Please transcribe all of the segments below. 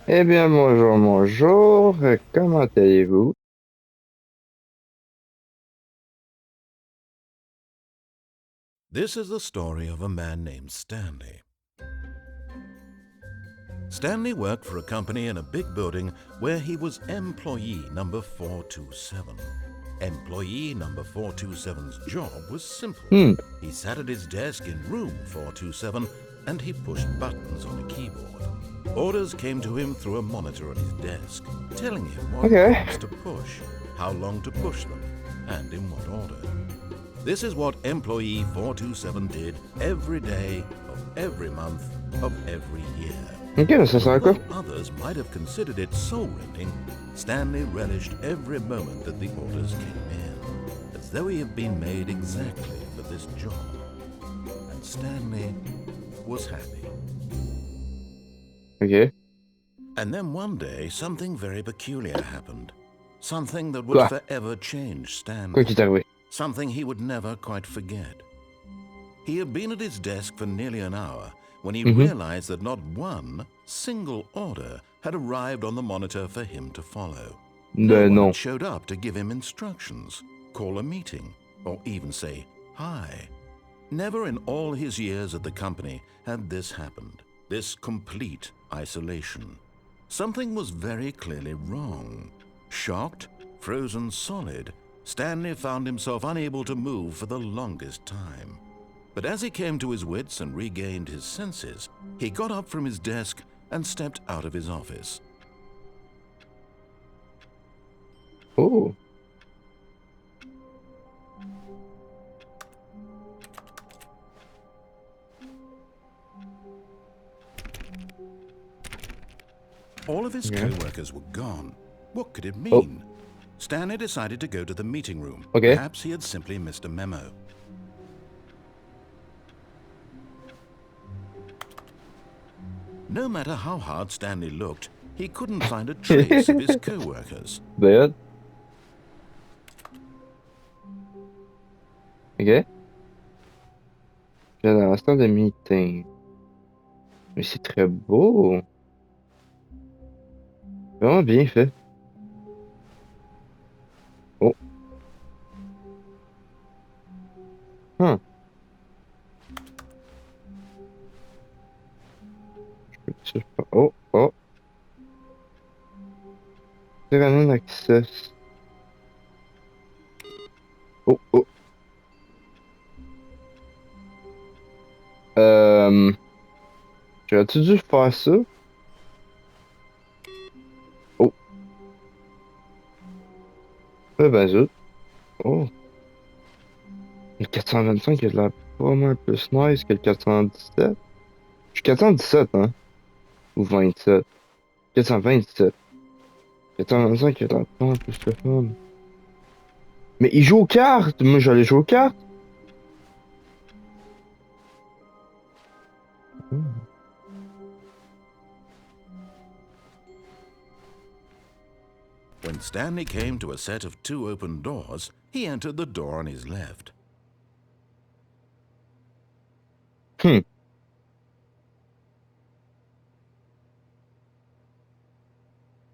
Eh bien, bonjour, bonjour. Comment allez-vous? This is the story of a man named Stanley. Stanley worked for a company in a big building where he was employee number 427. Employee number 427's job was simple. Hmm, He sat at his desk in room 427 and he pushed buttons on a keyboard. Orders came to him through a monitor on his desk, telling him what okay. buttons to push, how long to push them, and in what order. This is what employee 427 did every day of every month of every year. Ok, ça And sert à quoi? although others might have considered it soul-rending, Stanley relished every moment that the orders came in, as though he had been made exactly for this job. And Stanley was happy. Ok. And then one day, something very peculiar happened. Something that would Quoi? forever change Quoi qui Stanley. est arrivé? Something he would never quite forget. He had been at his desk for nearly an hour when he Mhm. realized that not one single order had arrived on the monitor for him to follow. No Ben one had non. showed up to give him instructions, call a meeting, or even say hi. Never in all his years at the company had this happened, this complete isolation. Something was very clearly wrong. Shocked, frozen solid, Stanley found himself unable to move for the longest time. But as he came to his wits and regained his senses, he got up from his desk and stepped out of his office. Oh. All of his Ok. co-workers were gone. What could it Oh. mean? Stanley decided to go to the meeting room. Ok. Perhaps he had simply missed a memo. No matter how hard Stanley looked, he couldn't find a trace of his co-workers. Ben, ok. Génération de meeting. Mais c'est très beau. Vraiment bien fait. Oh. Huh. Oh. Oh. Tyrannon access. Oh. Oh. Euh. J'aurais-tu dû faire ça? Oh. Ben zut. Oh. Le 425 il a l'air pas mal plus nice que le 417. Je suis 417, hein? Ou 27. 427. 425 il a l'air pas mal plus le fun. Mais il joue aux cartes! Moi, j'allais jouer aux cartes! Hmm. When Stanley came to a set of two open doors, he entered the door on his left. Hmm.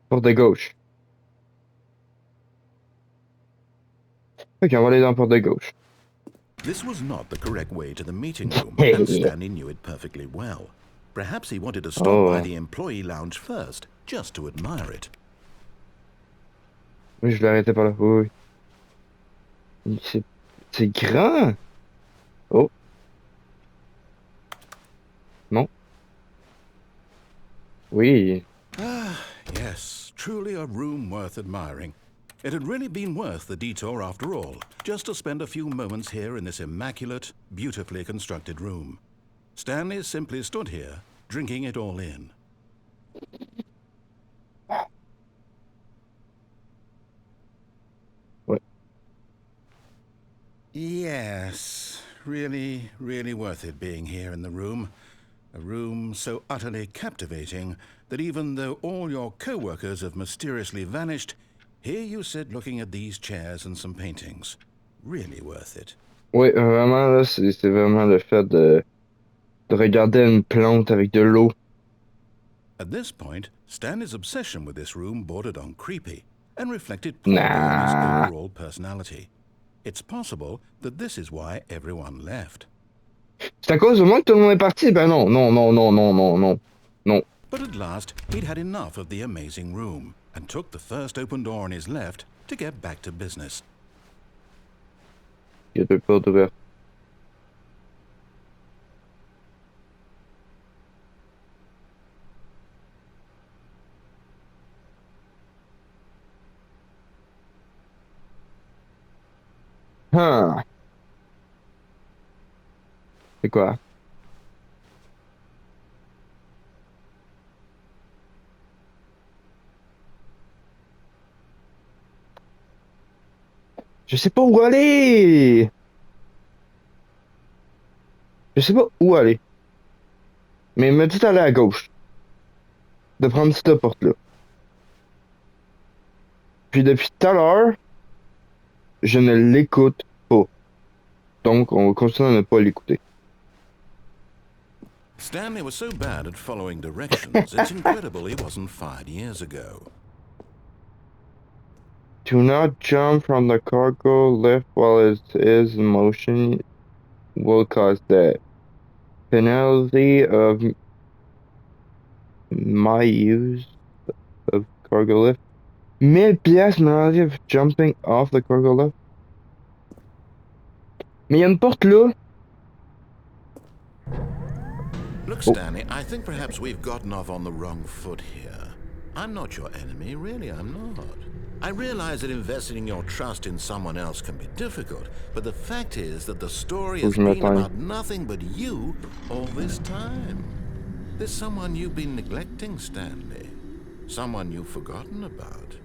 Porte de gauche. Ok, on va aller dans la porte de gauche. This was not the correct way to the meeting room, and Stanley knew it perfectly well. Perhaps he wanted to stop by Oh. the employee lounge first, just to admire it. Oui, je l'ai arrêté par là. Oui, oui. C'est grand! Oh, non. Oui. Ah, yes, truly a room worth admiring. It had really been worth the detour after all, just to spend a few moments here in this immaculate, beautifully constructed room. Stanley simply stood here, drinking it all in. Ouais. Yes, really, really worth it being here in the room. A room so utterly captivating that even though all your co-workers have mysteriously vanished, here you sit looking at these chairs and some paintings. Really worth it. Oui, vraiment, là, c'est vraiment le fait de regarder une plante avec de l'eau. At this point, Stanley's obsession with this room bordered on creepy and reflected poorly on his Nah. overall personality. It's possible that this is why everyone left. C'est à cause de moi que tout le monde est parti? Ben non, non, non, non, non, non, non. Non. But at last, he'd had enough of the amazing room and took the first open door on his left to get back to business. Il y a deux portes ouvertes. Huh. C'est quoi? Je sais pas où aller! Je sais pas où aller. Mais il m'a dit d'aller à gauche. De prendre cette porte-là. Puis depuis tout à l'heure, je ne l'écoute pas. Donc, on va continuer à ne pas l'écouter. Stanley was so bad at following directions, it's incredible he wasn't fired years ago. Do not jump from the cargo lift while it is in motion. Will cause the penalty of my use of cargo lift. 1000 pièces penalty of jumping off the cargo lift. Mais il y a une porte là. Look, Stanley, I think perhaps we've gotten off on the wrong foot here. I'm not your enemy, really, I'm not. I realize that investing your trust in someone else can be difficult, but the fact is that the story has been about nothing but you all this time. There's someone you've been neglecting, Stanley. Someone you've forgotten about.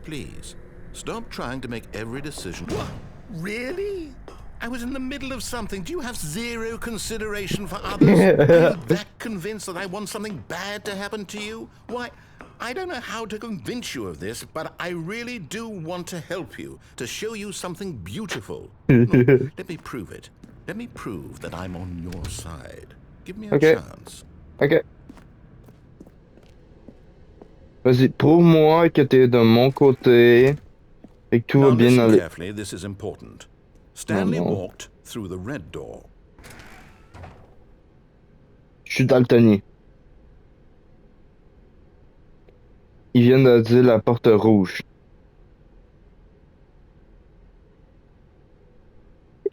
Please, stop trying to make every decision. What? Really? I was in the middle of something. Do you have zero consideration for others? Are you that convinced that I want something bad to happen to you? Why, I don't know how to convince you of this, but I really do want to help you, to show you something beautiful. Look, let me prove it. Let me prove that I'm on your side. Give me a chance. Ok. Vas-y, prouve-moi que t'es de mon côté et que tout va bien aller. Carefully, this is important. Stanley walked through the red door. Je suis daltonien. Il vient de dire la porte rouge.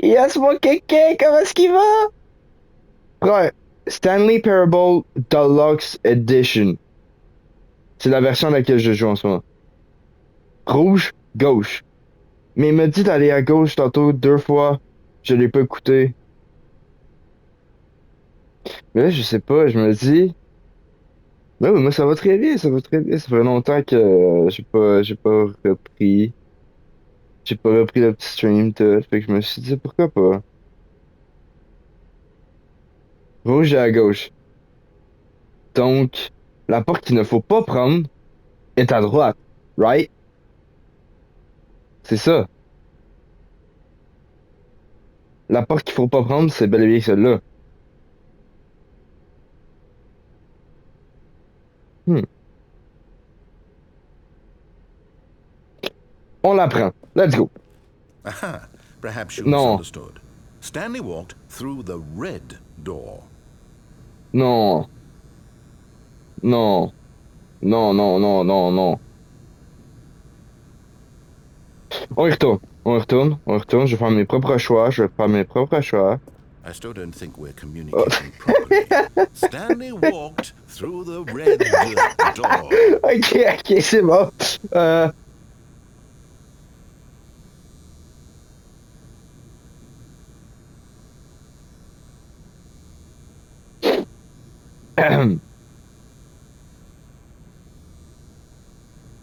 Yes, mon kéké, comment est-ce qu'il va? Ouais, Stanley Parable Deluxe Edition. C'est la version à laquelle je joue en ce moment. Rouge, gauche. Mais il m'a dit d'aller à gauche tantôt 2 fois. Je l'ai pas écouté. Mais là, je sais pas, je me dis. Mais oui, moi ça va très bien, ça va très bien. Ça fait longtemps que j'ai pas repris. J'ai pas repris le petit stream, tout. Fait que je me suis dit pourquoi pas. Rouge et à gauche. Donc, la porte qu'il ne faut pas prendre est à droite. Right? C'est ça. La porte qu'il faut pas prendre, c'est bel et bien celle-là. On la prend. Let's go. Aha, perhaps you Non. misunderstood. Stanley walked through the red door. Non. Non. Non, non, non, non, non. On y retourne. On y retourne. On y retourne. Je vais faire mes propres choix. Je vais faire mes propres choix. I still don't think we're communicating properly. Stanley walked through the red door. Ok, c'est bon.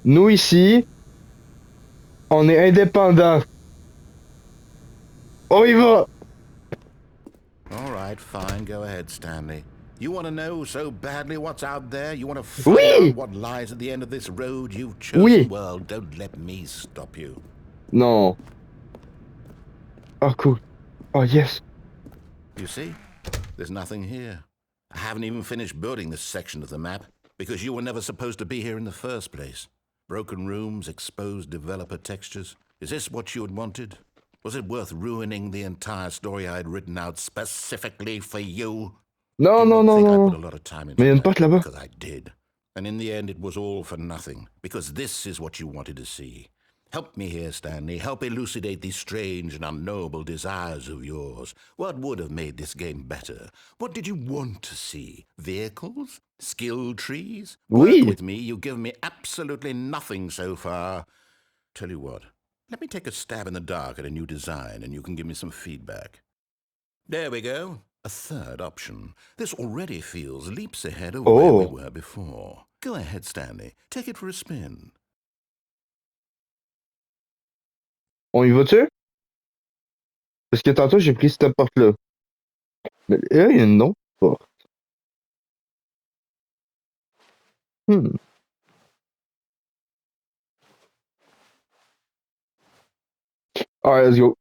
Nous ici, on est indépendants. On y va. All right, fine. Go ahead, Stanley. You want to know so badly what's out there? You want to find Oui. out what lies at the end of this road you've chosen? Oui. Well, don't let me stop you. Non. Oh, cool. Oh, yes. You see? There's nothing here. I haven't even finished building this section of the map. because you were never supposed to be here in the first place. Broken rooms, exposed developer textures. Is this what you had wanted? Was it worth ruining the entire story I had written out specifically for you? Non, Do non, not non, think I non. put a lot of time Mais il into y a une that, porte là-bas. because I did. And in the end, it was all for nothing, because this is what you wanted to see. Help me here, Stanley. Help elucidate these strange and unknowable desires of yours. What would have made this game better? What did you want to see? Vehicles? Skill trees? Work Oui. with me. You've given me absolutely nothing so far. Tell you what, let me take a stab in the dark at a new design, and you can give me some feedback. There we go. A third option. This already feels leaps ahead of where we Oh. were before. Go ahead, Stanley. Take it for a spin. On y va-tu? Parce que tantôt, j'ai pris cette porte-là. Mais là, il y a une autre porte. Hmm. Alright, let's go.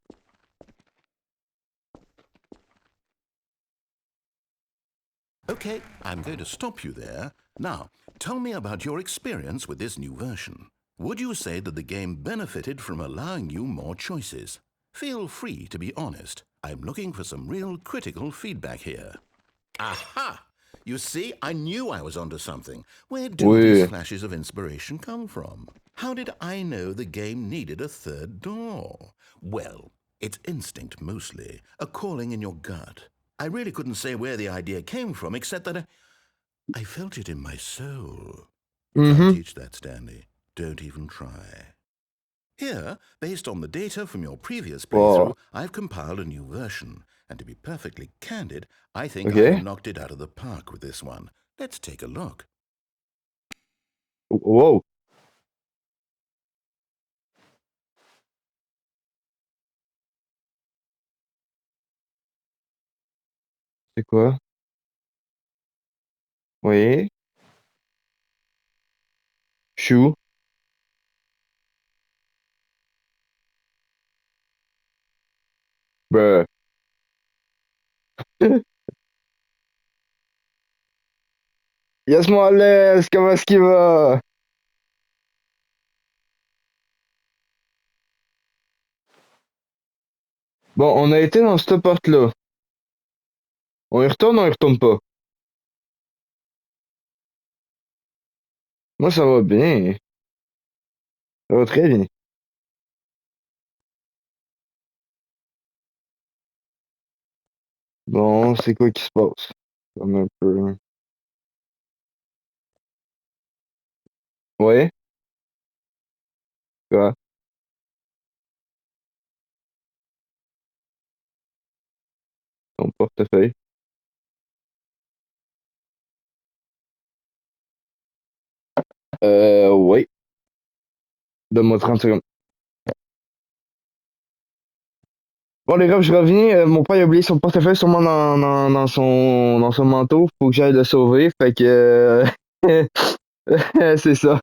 Okay, I'm going to stop you there. Now, tell me about your experience with this new version. Would you say that the game benefited from allowing you more choices? Feel free to be honest. I'm looking for some real critical feedback here. Aha! You see, I knew I was onto something. Where do these Oui. flashes of inspiration come from? How did I know the game needed a third door? Well, it's instinct mostly, a calling in your gut. I really couldn't say where the idea came from, except that I felt it in my soul. You can't Mhm. teach that, Stanley. Don't even try. Here, based on the data from your previous Wow. playthrough, I've compiled a new version. And to be perfectly candid, I think I've OK. knocked it out of the park with this one. Let's take a look. Wow. C'est quoi? Oui. Chou. Bruh. Yes, moi, laisse. Comment est-ce qu'il va? Bon, on a été dans cette porte-là. On y retourne ou on y retourne pas? Moi, ça va bien. Ça va très bien. Bon, c'est quoi qui se passe? Comme un peu. Ouais? Quoi? Ton portefeuille. Ouais. Donne-moi 30 secondes. Bon, les gars, je reviens. Mon père a oublié son portefeuille sûrement dans son manteau. Faut que j'aille le sauver. Fait que. C'est ça.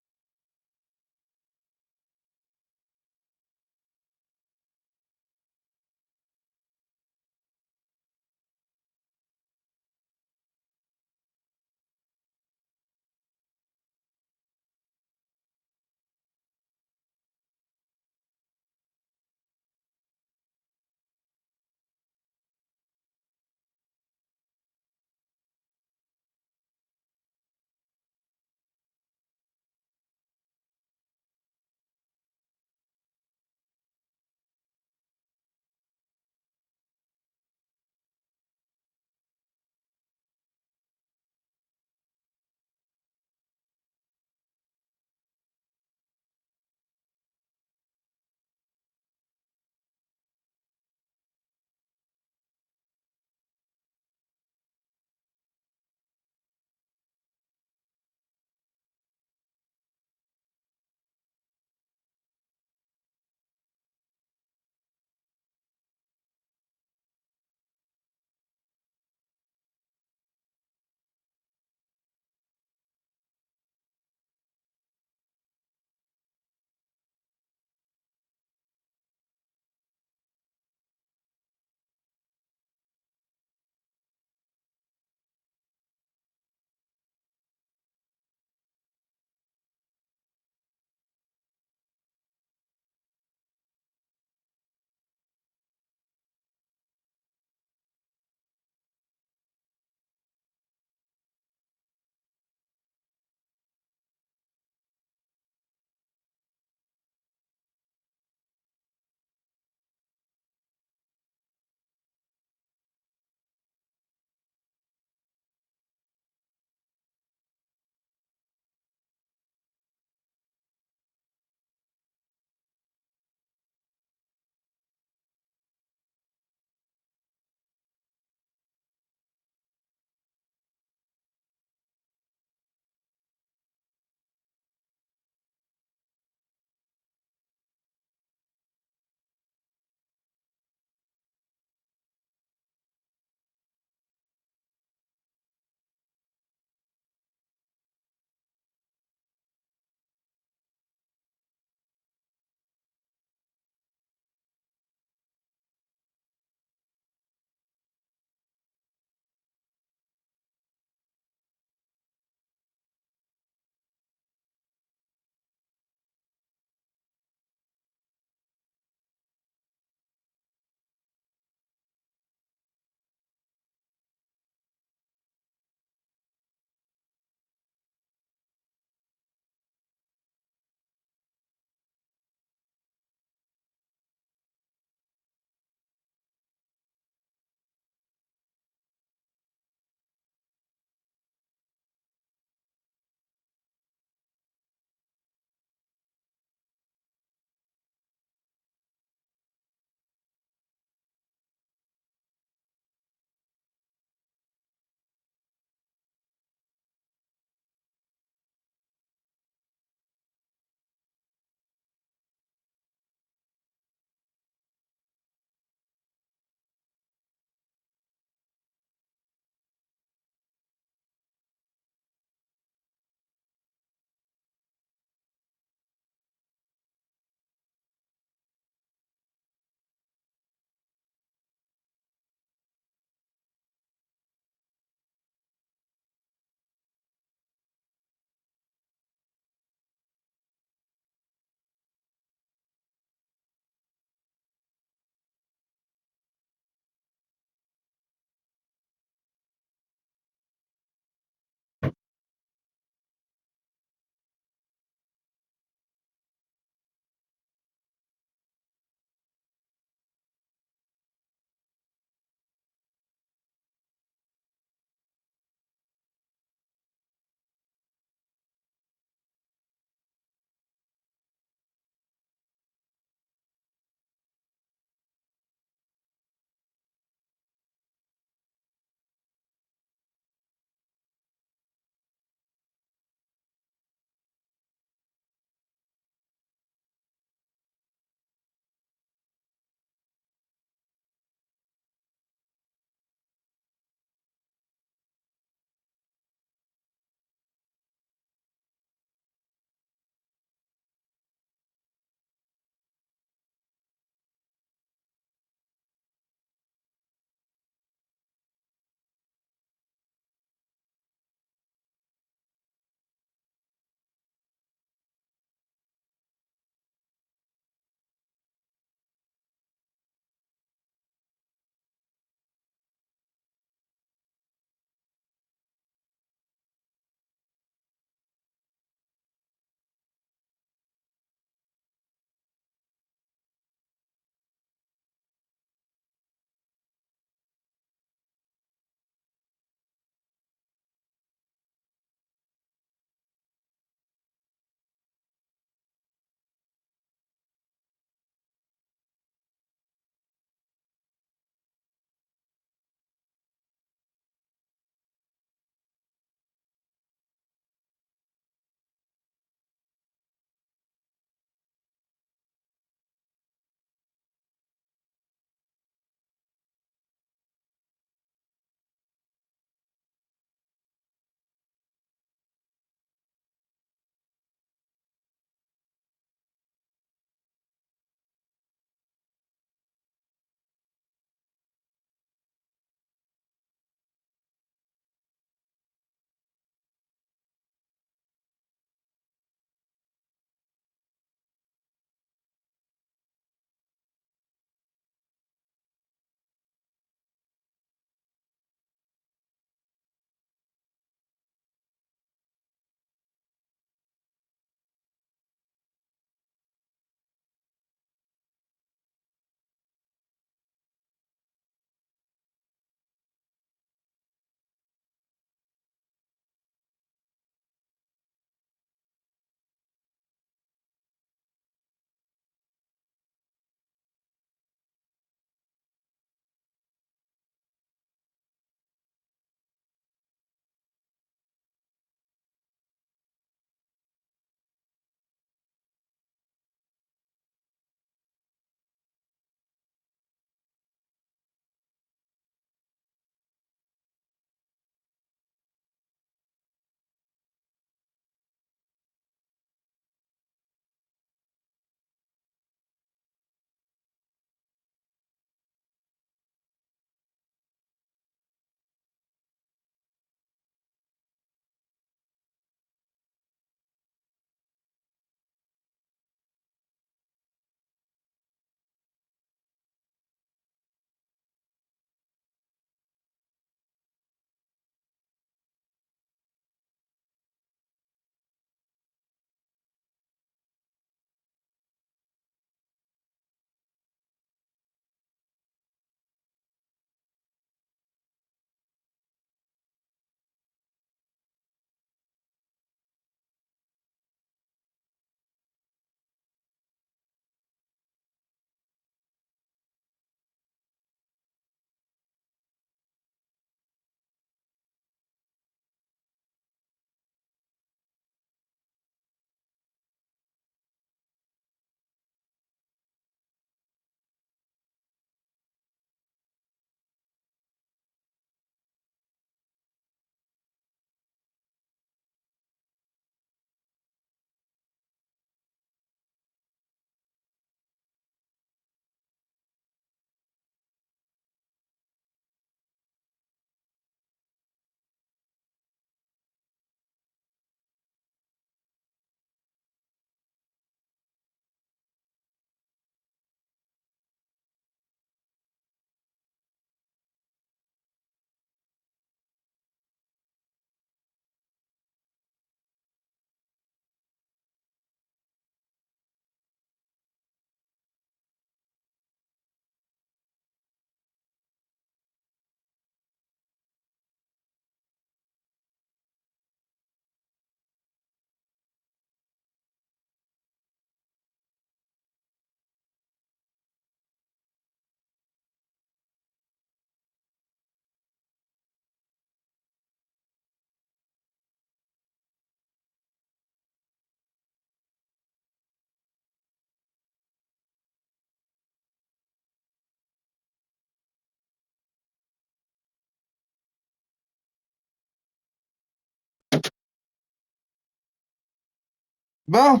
Bon,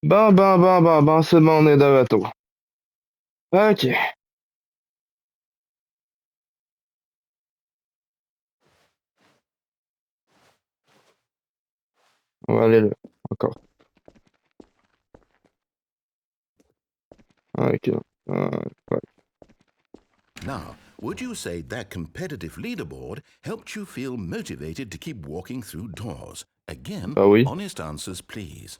bon, c'est bon, on est de retour. Ok, on va aller là, encore. Ok, ouais. Now, would you say that competitive leaderboard helped you feel motivated to keep walking through doors? Again, Bah oui. honest answers, please.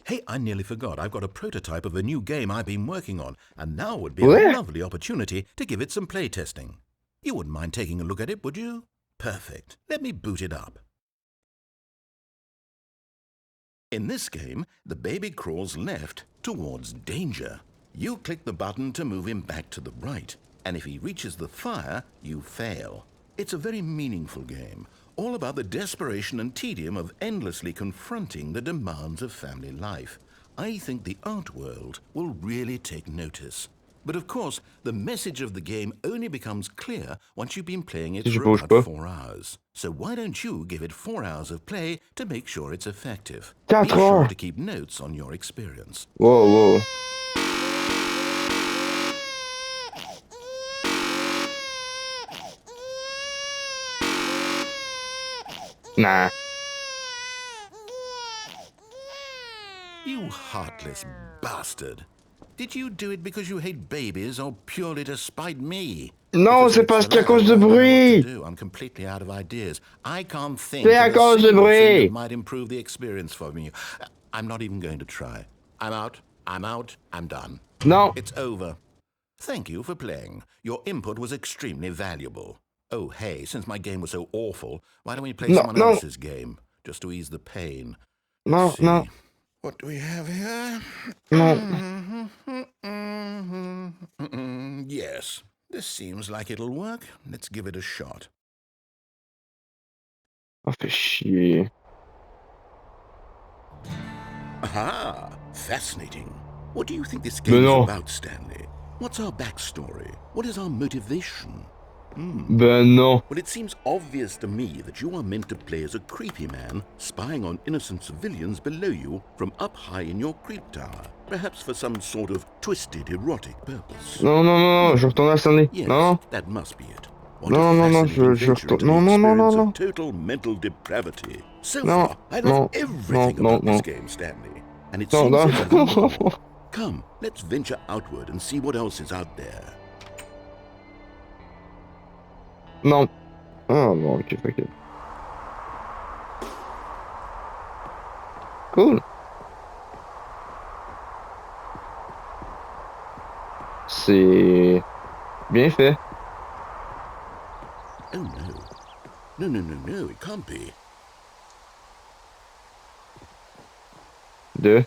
Hey, I nearly forgot. I've got a prototype of a new game I've been working on, and now would be a Ouais? lovely opportunity to give it some playtesting. You wouldn't mind taking a look at it, would you? Perfect. Let me boot it up. In this game, the baby crawls left towards danger. You click the button to move him back to the right, and if he reaches the fire, you fail. It's a very meaningful game, all about the desperation and tedium of endlessly confronting the demands of family life. I think the art world will really take notice. But of course, the message of the game only becomes clear once you've been playing it Si je for bouge about pas. 4 hours. So why don't you give it 4 hours of play to make sure it's effective? Be 4 sure heures. to keep notes on your experience. Wow, wow. Nah. You heartless bastard. Did you do it because you hate babies or purely to spite me? Non, Because if c'est it's parce the qu'à latter, cause de I don't know what to bruit. do. I'm completely out of ideas. I can't C'est think à of a cause de single thing that bruit. might improve the experience for me. I'm not even going to try. I'm out. I'm done. Non. It's over. Thank you for playing. Your input was extremely valuable. Oh, hey, since my game was so awful, why don't we play Non, someone non, else's game? Just to ease the pain. Let's non, non, see. What do we have here? non. Yes, this seems like it'll work. Let's give it a shot. Oh, fait chier. Aha! Fascinating. What do you think this Mais game is non. about, Stanley? What's our backstory? What is our motivation? Ben non. Well, it seems obvious to me that you are meant to play as a creepy man spying on innocent civilians below you from up high in your creep tower, perhaps for some sort of twisted erotic purpose. Non, non, non, non, je retourne à Stanley. Yes, Non, that must be it. What a non, non, non, fascinating je venture retourne. into the Non, non, non, non, experience non. of total mental depravity. So Non, far, I love non, non, everything non, about this non. game, Stanley. And it Non, seems non. there's ever more. Come, let's venture outward and see what else is out there. Non. Ah, bon, ok, ok. Cool. C'est bien fait. Oh no. No, it can't be. Deux.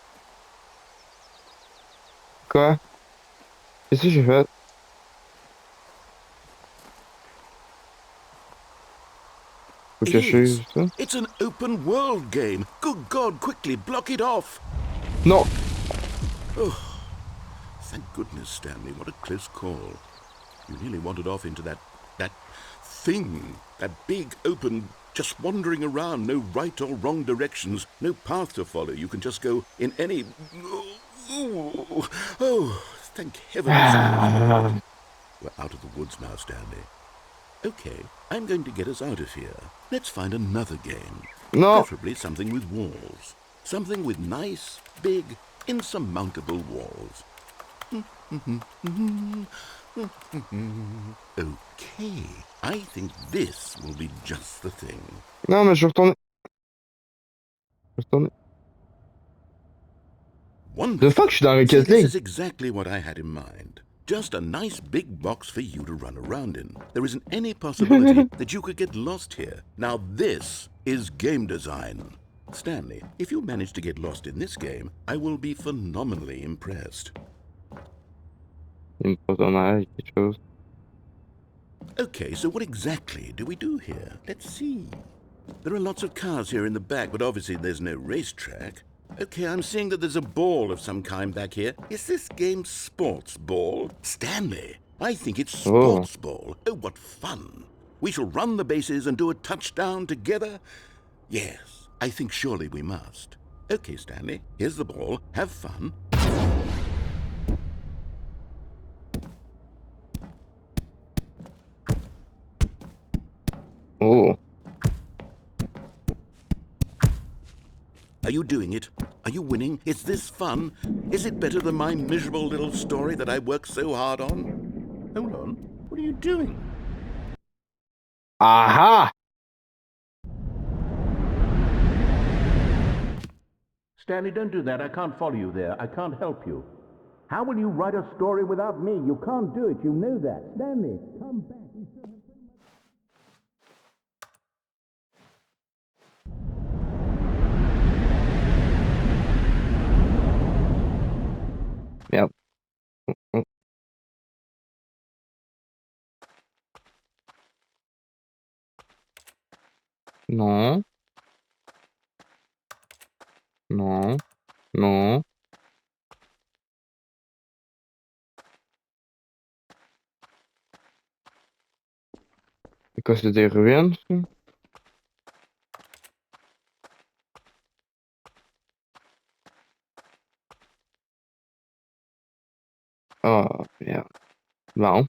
Quoi? Qu'est-ce que j'ai fait? Faut It cacher is. ça? It's an open world game. Good God, quickly block it off. Non. Thank goodness, Stanley. What a close call. You nearly wandered off into that thing. That big, open, just wandering around. No right or wrong directions. No path to follow. You can just go in any... Oh, thank heaven it's closed. We're out of the woods now, Stanley. Okay, I'm going to get us out of here. Let's find another game. Non. Preferably something with walls. Something with nice, big, insurmountable walls. Okay, I think this will be just the thing. Non, mais je retourne. Je retourne. The Wonderful. fuck, je suis dans See, Rocket this League. is exactly what I had in mind. Just a nice big box for you to run around in. There isn't any possibility that you could get lost here. Now this is game design. Stanley, if you manage to get lost in this game, I will be phenomenally impressed. Il me pose en arrière quelque chose. Okay, so what exactly do we do here? Let's see. There are lots of cars here in the back, but obviously there's no racetrack. Okay, I'm seeing that there's a ball of some kind back here. Is this game sports ball? Stanley, I think it's Oh. sports ball. Oh, what fun. We shall run the bases and do a touchdown together? Yes, I think surely we must. Okay, Stanley, here's the ball. Have fun. Oh. Are you doing it? Are you winning? Is this fun? Is it better than my miserable little story that I worked so hard on? Hold on. What are you doing? Aha! Stanley, don't do that. I can't follow you there. I can't help you. How will you write a story without me? You can't do it. You know that. Stanley, come back. Merde. Oh. Non. Non. Non. C'est quoi, c'est des ruines, ça? Oh, merde. Bon.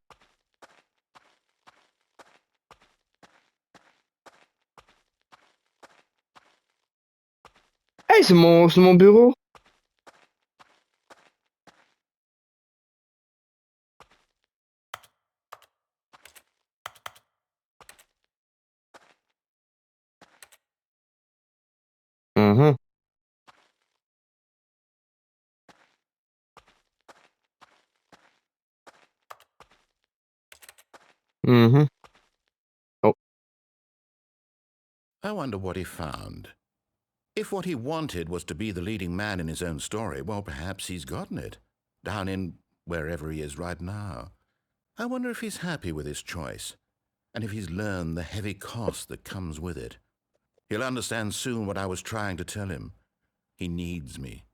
Hey, c'est mon bureau. Mhm. Mhm. Oh. I wonder what he found. If what he wanted was to be the leading man in his own story, well, perhaps he's gotten it. Down in wherever he is right now. I wonder if he's happy with his choice, and if he's learned the heavy cost that comes with it. He'll understand soon what I was trying to tell him. He needs me.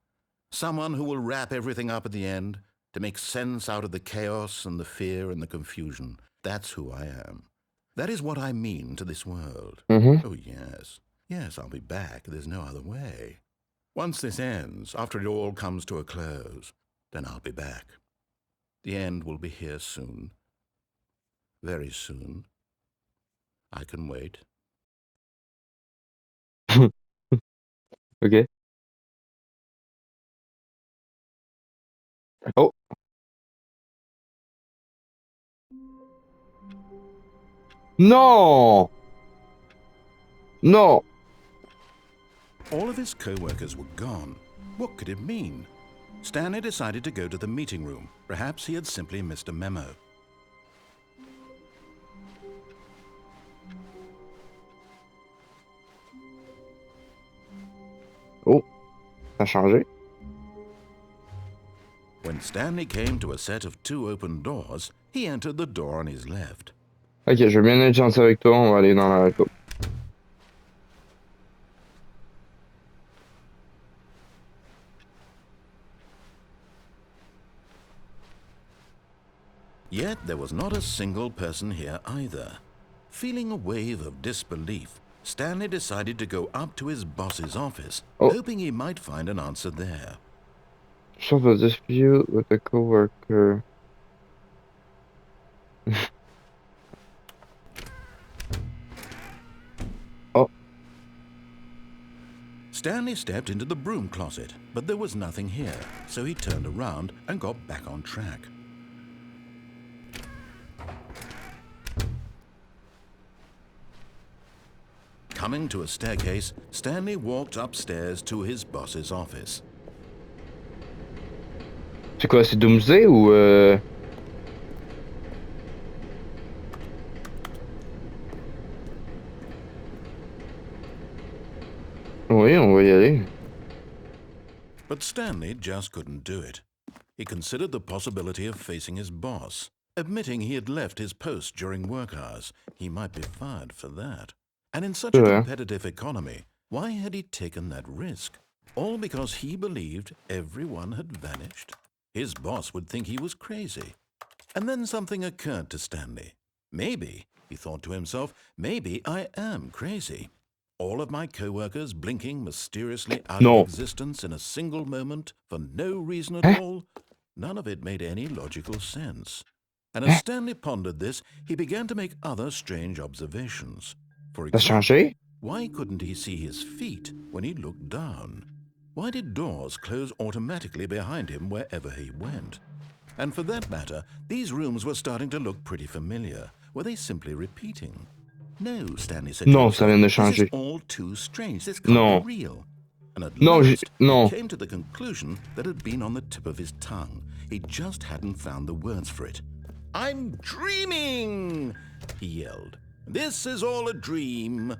Someone who will wrap everything up at the end, to make sense out of the chaos and the fear and the confusion. That's who I am. That is what I mean to this world. Mhm. Oh, yes. Yes, I'll be back. There's no other way. Once this ends, after it all comes to a close, then I'll be back. The end will be here soon. Very soon. I can wait. Ok. Oh. Non! Non! All of his co-workers were gone. What could it mean? Stanley decided to go to the meeting room. Perhaps he had simply missed a memo. Oh. Ça a changé. When Stanley came to a set of 2 open doors, he entered the door on his left. Ok, je veux bien être gentil avec toi. On va aller dans la coupe. Yet there was not a single person here either. Feeling a wave of disbelief, Stanley decided to go up to his boss's office, Oh. hoping he might find an answer there. Solve a dispute with a coworker. Oh. Stanley stepped into the broom closet, but there was nothing here, so he turned around and got back on track. Coming to a staircase, Stanley walked upstairs to his boss's office. C'est quoi, c'est Doomsday ou Oui, on va y aller. But Stanley just couldn't do it. He considered the possibility of facing his boss. Admitting he had left his post during work hours, he might be fired for that. And in such a Yeah. competitive economy, why had he taken that risk? All because he believed everyone had vanished? His boss would think he was crazy. And then something occurred to Stanley. Maybe He thought to himself, maybe I am crazy. All of my co-workers blinking mysteriously out of Non. existence in a single moment for no reason at Hein? all. None of it made any logical sense. And as Hein? Stanley pondered this, he began to make other strange observations. For Ça a example, changé? why couldn't he see his feet when he looked down? Why did doors close automatically behind him wherever he went? And for that matter, these rooms were starting to look pretty familiar. Were they simply repeating? No, Stanley said to Non, ça himself, vient de this is changer. all too strange. This can't Non. be real. And at Non, last, he non. came to the conclusion that had been on the tip of his tongue. He just hadn't found the words for it. I'm dreaming, he yelled. This is all a dream.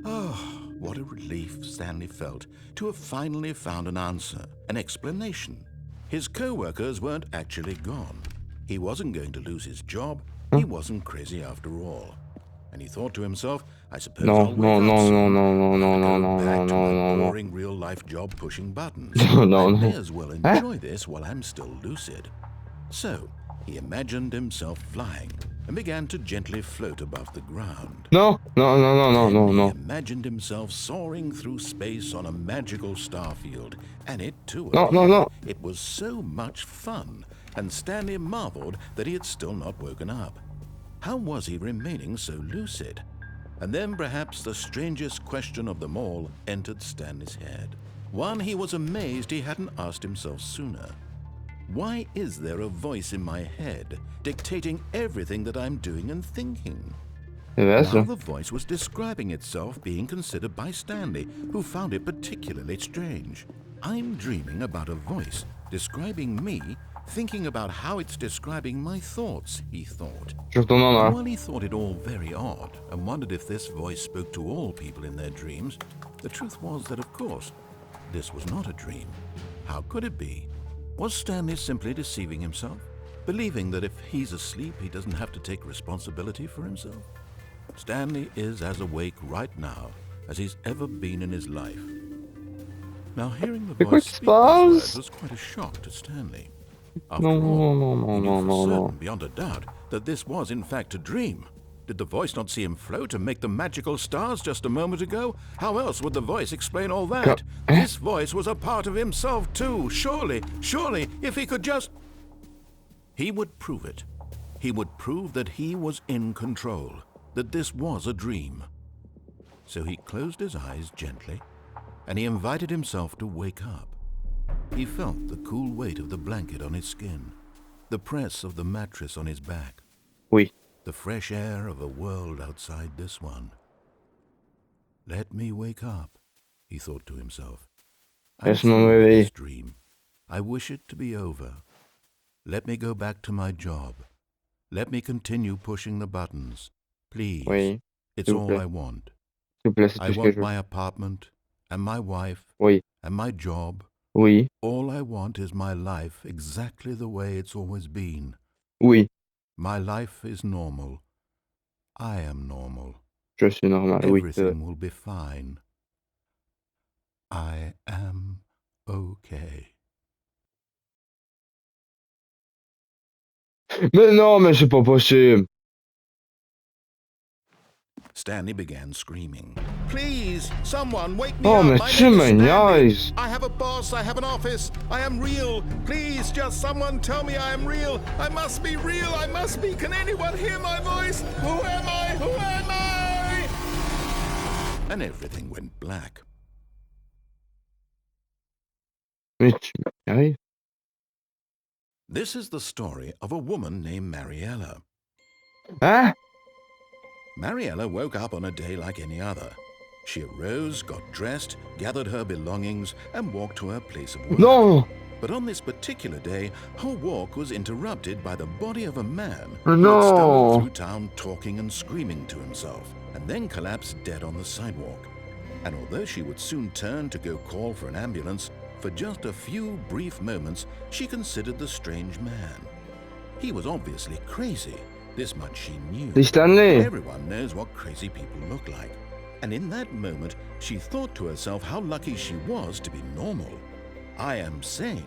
Oh, what a relief Stanley felt to have finally found an answer, an explanation. His co-workers weren't actually gone. He wasn't going to lose his job. He wasn't crazy after all. And he thought to himself, I suppose Non, I'll wake non, up non, soon. non, non, I'll non, non, go non, back non, to my non, non, non. boring real-life job pushing buttons. Non, I non, may non. as well Hein? enjoy this while I'm still lucid. So, he imagined himself flying and began to gently float above the ground. Non, non, non, non, non, Then non, he non. imagined himself soaring through space on a magical starfield, and it too Non, non, appeared. non. It was so much fun, and Stanley marveled that he had still not woken up. How was he remaining so lucid? And then perhaps the strangest question of them all entered Stanley's head. One he was amazed he hadn't asked himself sooner. Why is there a voice in my head dictating everything that I'm doing and thinking? C'est vrai, Now ça. the voice was describing itself being considered by Stanley, who found it particularly strange. I'm dreaming about a voice describing me, thinking about how it's describing my thoughts, he thought. Je retourne en And arrière. while he thought it all very odd and wondered if this voice spoke to all people in their dreams, the truth was that, of course, this was not a dream. How could it be? Was Stanley simply deceiving himself, believing that if he's asleep, he doesn't have to take responsibility for himself? Stanley is as awake right now as he's ever been in his life. Now, hearing the Mais quoi voice qui se speak these words passe? was quite a shock to Stanley. After Non, all, non, non, he knew non, for non, certain, non. beyond a doubt, that this was in fact a dream. Did the voice not see him float and make the magical stars just a moment ago? How else would the voice explain all that? Eh? This voice was a part of himself too. Surely, if he could just... He would prove it. He would prove that he was in control, that this was a dream. So he closed his eyes gently, and he invited himself to wake up. He felt the cool weight of the blanket on his skin, the press of the mattress on his back, Oui. the fresh air of a world outside this one. Let me wake up, he thought to himself. I'm Laisse-moi me through with réveiller. this dream. I wish it to be over. Let me go back to my job. Let me continue pushing the buttons. Please. Oui. It's S'il vous all plaît. I want. S'il vous plaît, c'est I tout ce que want je veux. my apartment and my wife Oui. and my job. Oui. All I want is my life exactly the way it's always been. Oui. My life is normal. I am normal. Je suis normal. Oui, c'est vrai. Everything will be fine. I am okay. Mais non, mais c'est pas possible. Stanley began screaming. Please, someone wake me Oh, up. mais My tu name is me Stanley. niaises. I have a boss. I have an office. I am real. Please, just someone tell me I am real. I must be real. I must be. Can anyone hear my voice? Who am I? Who am I? And everything went black. Mais tu me niaises. This is the story of a woman named Mariella. Hein? Mariella woke up on a day like any other. She arose, got dressed, gathered her belongings, and walked to her place of work. Non. But on this particular day, her walk was interrupted by the body of a man who No. had stumbled through town talking and screaming to himself, and then collapsed dead on the sidewalk. And although she would soon turn to go call for an ambulance, for just a few brief moments she considered the strange man. He was obviously crazy. This much she knew. C'est Stanley. Everyone knows what crazy people look like. And in that moment, she thought to herself how lucky she was to be normal. I am sane.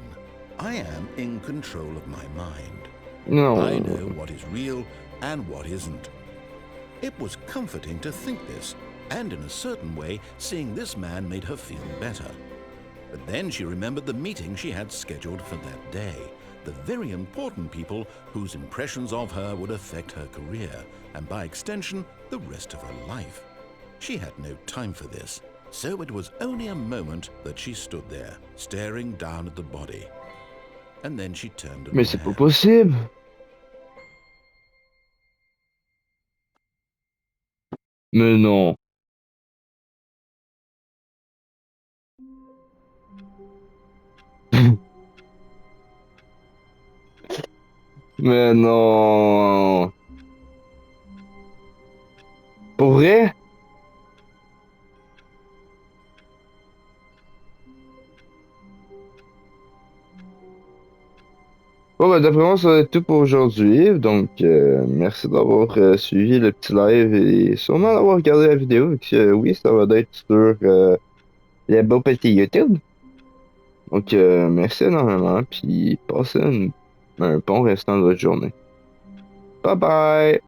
I am in control of my mind. Non. I know what is real and what isn't. It was comforting to think this, and in a certain way, seeing this man made her feel better. But then she remembered the meeting she had scheduled for that day, the very important people whose impressions of her would affect her career, and by extension, the rest of her life. She had no time for this, so it was only a moment that she stood there, staring down at the body. And then she turned Mais c'est pas around. possible. Mais non. Mais non. Pour vrai? Bon, ben, d'après moi, ça va être tout pour aujourd'hui. Donc, merci d'avoir suivi le petit live et sûrement d'avoir regardé la vidéo. Vu que, oui, ça va être sur le beau petit YouTube. Donc, merci énormément. Puis, passez un bon restant de votre journée. Bye bye!